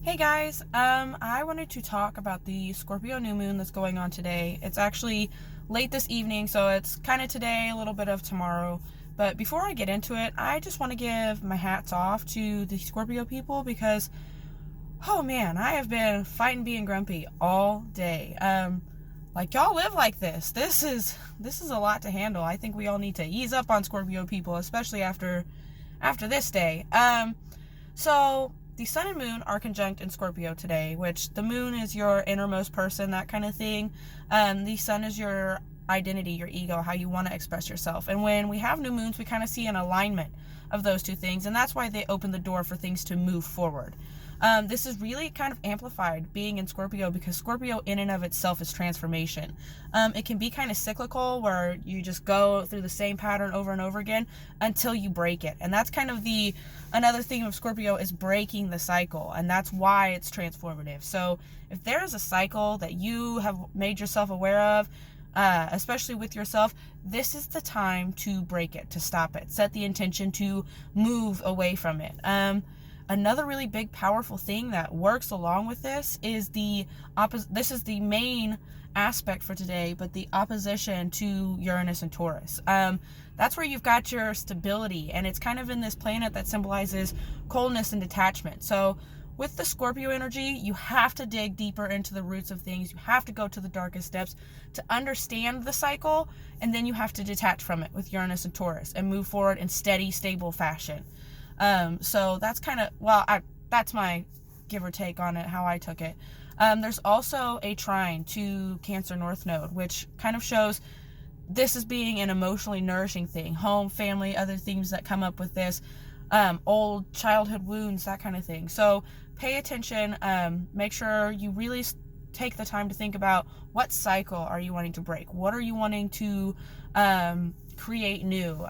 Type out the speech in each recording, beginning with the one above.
Hey guys, I wanted to talk about the Scorpio new moon that's going on today. It's actually late this evening, so it's kind of today, a little bit of tomorrow. But before I get into it, I just want to give my hats off to the Scorpio people because, oh man, I have been fighting being grumpy all day. Like y'all live like this. This is a lot to handle. I think we all need to ease up on Scorpio people, especially after this day. So the sun and moon are conjunct in Scorpio today, which the moon is your innermost person, that kind of thing. The sun is your identity, your ego, how you want to express yourself. And when we have new moons, we kind of see an alignment of those two things, and that's why they open the door for things to move forward. This is really kind of amplified being in Scorpio because Scorpio in and of itself is transformation. It can be kind of cyclical where you just go through the same pattern over and over again until you break it. And that's kind of another theme of Scorpio is breaking the cycle. And that's why it's transformative. So if there is a cycle that you have made yourself aware of, especially with yourself, this is the time to break it, to stop it, set the intention to move away from it. Another really big, powerful thing that works along with this is this is the main aspect for today, but the opposition to Uranus and Taurus. That's where you've got your stability, and it's kind of in this planet that symbolizes coldness and detachment. So with the Scorpio energy, you have to dig deeper into the roots of things. You have to go to the darkest depths to understand the cycle, and then you have to detach from it with Uranus and Taurus and move forward in steady, stable fashion. So that's kind of, that's my give or take on it, how I took it. There's also a trine to Cancer North Node, which kind of shows this as being an emotionally nourishing thing. Home, family, other themes that come up with this, old childhood wounds, that kind of thing. So pay attention, make sure you really take the time to think about what cycle are you wanting to break? What are you wanting to create new?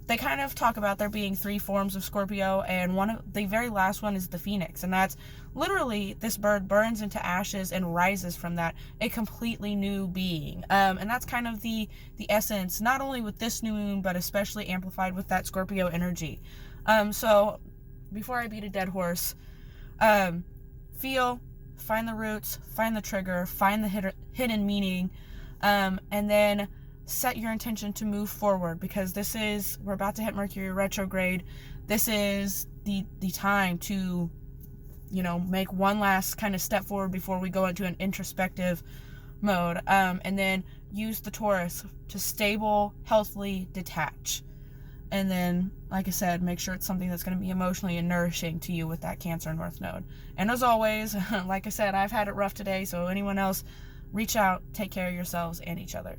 They kind of talk about there being 3 forms of Scorpio, and the very last one is the phoenix, and that's literally this bird burns into ashes and rises from that a completely new being. And that's kind of the essence, not only with this new moon, but especially amplified with that Scorpio energy. So before I beat a dead horse, find the roots, find the trigger, find the hidden meaning, and then set your intention to move forward, because we're about to hit Mercury retrograde. This is the time to, make one last kind of step forward before we go into an introspective mode. And then use the Taurus to stable, healthily detach. And then, like I said, make sure it's something that's going to be emotionally and nourishing to you with that Cancer North Node. And as always, like I said, I've had it rough today, so anyone else, reach out, take care of yourselves and each other.